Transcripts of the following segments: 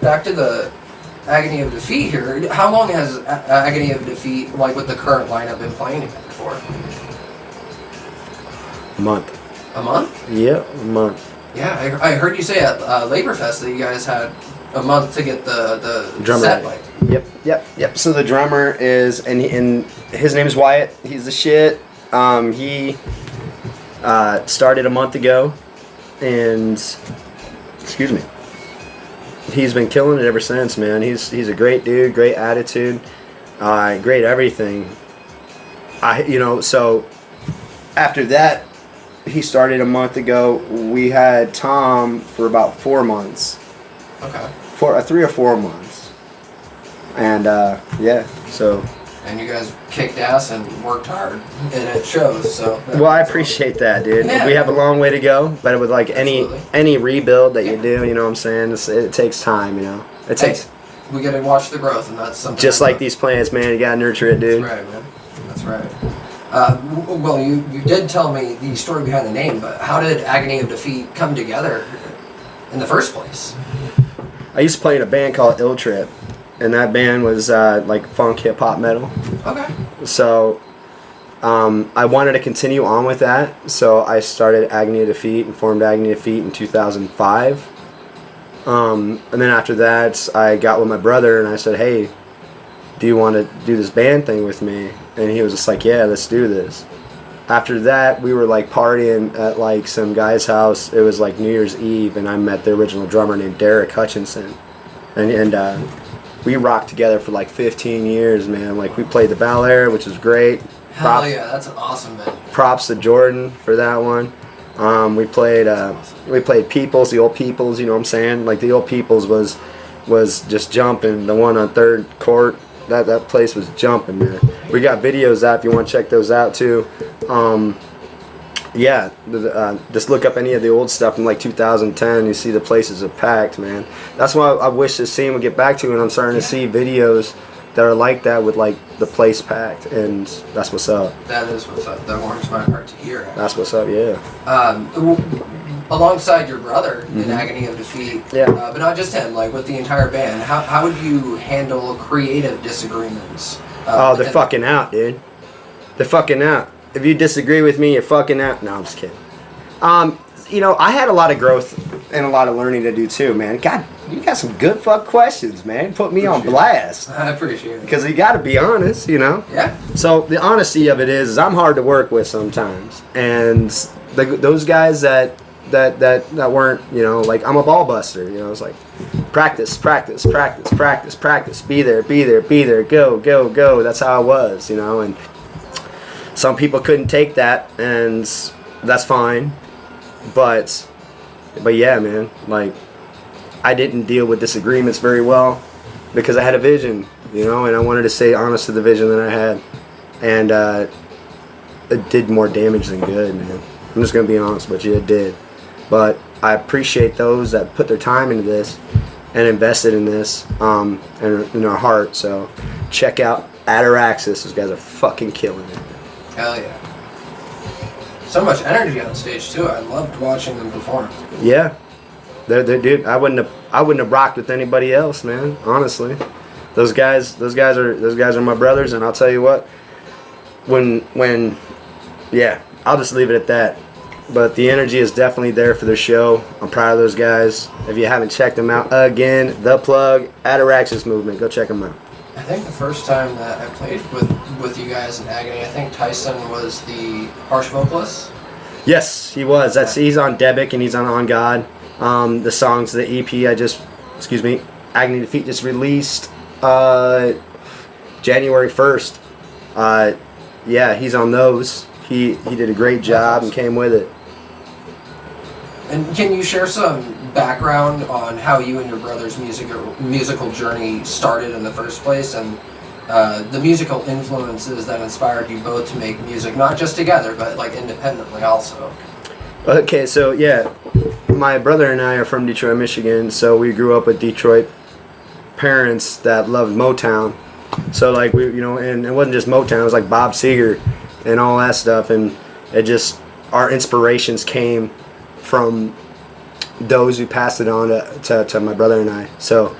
back to the Agony of Defeat here. How long has Agony of Defeat, like with the current lineup, been playing together for? A month. A month? Yeah, a month. Yeah, I heard you say at Labor Fest that you guys had a month to get the drummer set ready. like. Yep. So the drummer is, and his name is Wyatt. He's the shit. He started a month ago, and excuse me. He's been killing it ever since, man. He's a great dude, great attitude, great everything. So after that, he started a month ago. We had Tom for about 4 months. Okay. 3 or 4 months. And so. And you guys kicked ass and worked hard, and it shows. So. Well, I appreciate that, dude. Yeah. We have a long way to go, but with like any rebuild that you do, you know what I'm saying? It takes time, you know. It takes. We gotta watch the growth, and that's something. Just like these plants, man. You gotta nurture it, dude. That's right, man. That's right. Well, you did tell me the story behind the name, but how did Agony of Defeat come together in the first place? I used to play in a band called Ill Trip, and that band was like funk, hip hop, metal. Okay. So I wanted to continue on with that, so I started Agony of Defeat and formed Agony of Defeat in 2005. And then after that, I got with my brother and I said, hey, do you want to do this band thing with me? And he was just like, yeah, let's do this. After that, we were like partying at like some guy's house. It was like New Year's Eve, and I met the original drummer named Derek Hutchinson. And we rocked together for like 15 years, man. Like we played the Bel Air, which was great. Hell yeah, that's awesome, man. Props to Jordan for that one. We played Peoples, the old Peoples, you know what I'm saying? Like the old Peoples was just jumping. The one on 3rd Court, that place was jumping, man. We got videos out if you want to check those out too. Just look up any of the old stuff from like 2010. You see the places are packed, man. That's why I wish this scene would get back to, and I'm starting to see videos that are like that with like the place packed, and that's what's up. That is what's up. That warms my heart to hear. That's what's up, yeah. Alongside your brother in Agony of Defeat, but not just him, like with the entire band, how would you handle creative disagreements? They're fucking out, dude. They're fucking out. If you disagree with me, you're fucking out. No, I'm just kidding. I had a lot of growth and a lot of learning to do too, man. God, you got some good fuck questions, man. Put me on blast. I appreciate it. Because you got to be honest, you know? Yeah. So the honesty of it is I'm hard to work with sometimes. And those guys that weren't, you know, like I'm a ball buster, you know, it's like practice, be there, go. That's how I was, you know, and some people couldn't take that, and that's fine. But yeah, man, like I didn't deal with disagreements very well because I had a vision, you know, and I wanted to stay honest to the vision that I had, and it did more damage than good, man. I'm just gonna be honest with you, it did. But I appreciate those that put their time into this and invested in this, and in our heart. So check out Ataraxis. Those guys are fucking killing it. Hell yeah. So much energy on stage too. I loved watching them perform. Yeah, they're dude. I wouldn't have rocked with anybody else, man. Honestly, those guys are my brothers, and I'll tell you what. I'll just leave it at that. But the energy is definitely there for the show. I'm proud of those guys. If you haven't checked them out, again, The Plug, Ataraxis Movement. Go check them out. I think the first time that I played with you guys in Agony, I think Tyson was the harsh vocalist. Yes, he was. He's on Debic and he's on God. The songs, the EP Agony of Defeat just released January 1st. He's on those. He did a great job and came with it. And can you share some background on how you and your brother's musical journey started in the first place, and the musical influences that inspired you both to make music, not just together, but like independently also? Okay, so yeah, my brother and I are from Detroit, Michigan, so we grew up with Detroit parents that loved Motown. So like and it wasn't just Motown, it was like Bob Seger and all that stuff, and it just, our inspirations came from those who passed it on to my brother and I. So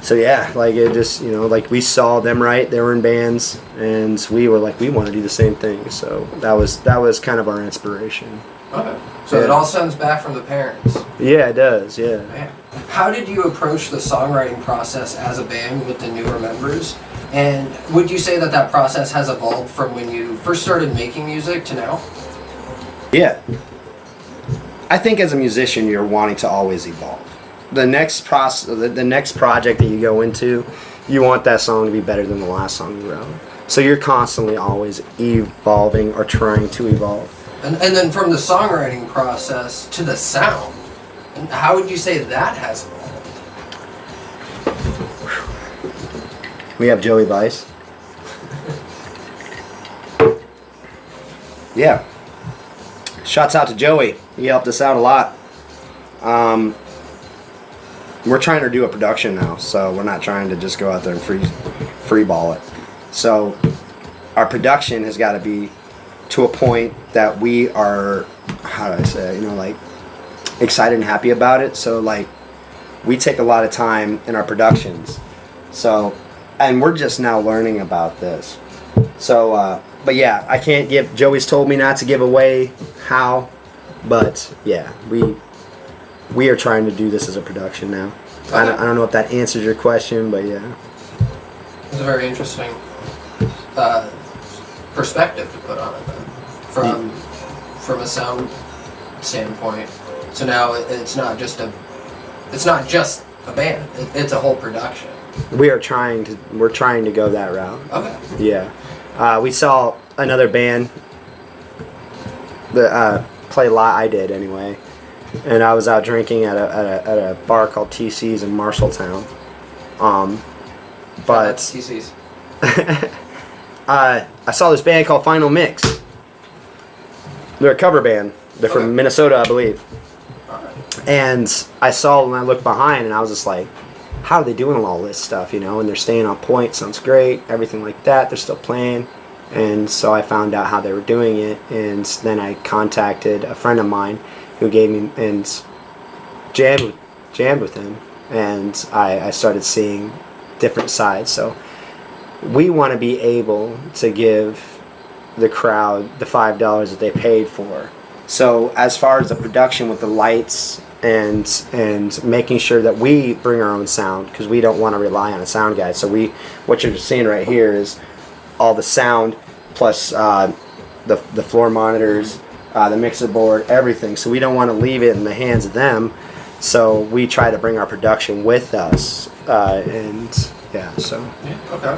So yeah, like it just, like we saw them write, they were in bands, and we were like, we want to do the same thing. So that was kind of our inspiration. Okay. So it all stems back from the parents. Yeah, it does. Yeah. Man. How did you approach the songwriting process as a band with the newer members? And would you say that process has evolved from when you first started making music to now? Yeah. I think as a musician, you're wanting to always evolve. The next project that you go into, you want that song to be better than the last song you wrote. So you're constantly always evolving or trying to evolve. And then from the songwriting process to the sound, and how would you say that has evolved? We have Joey Vice. Yeah. Shouts out to Joey. He helped us out a lot. We're trying to do a production now, so we're not trying to just go out there and free ball it. So our production has got to be to a point that we are, how do I say it, like excited and happy about it. So like we take a lot of time in our productions. So, and we're just now learning about this. So, but yeah, I can't give, Joey's told me not to give away how, but yeah, we are trying to do this as a production now. Okay. I don't know if that answers your question, but yeah. It's a very interesting perspective to put on it then. From a sound standpoint. So now it's not just a band, it's a whole production. We're trying to go that route. Okay. Yeah. We saw another band that play live. I did anyway, and I was out drinking at a bar called TC's in Marshalltown. But TC's. I saw this band called Final Mix. They're a cover band. They're from Minnesota, I believe. Alright. And I saw them and I looked behind and I was just like, how are they doing all this stuff, And they're staying on point, sounds great, everything like that. They're still playing. And so I found out how they were doing it, and then I contacted a friend of mine who gave me and jammed with him, and I started seeing different sides. So we want to be able to give the crowd the $5 that they paid for. So as far as the production with the lights and making sure that we bring our own sound, because we don't want to rely on a sound guy. So what you're seeing right here is all the sound plus the floor monitors, the mixer board, everything. So we don't want to leave it in the hands of them. So we try to bring our production with us, and yeah. So okay.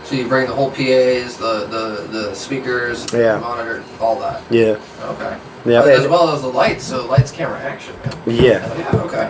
So you bring the whole PAs, the speakers, the monitor, all that. Yeah. Okay. Yeah. As well as the lights. So lights, camera, action. Man. Yeah. Yeah. Okay.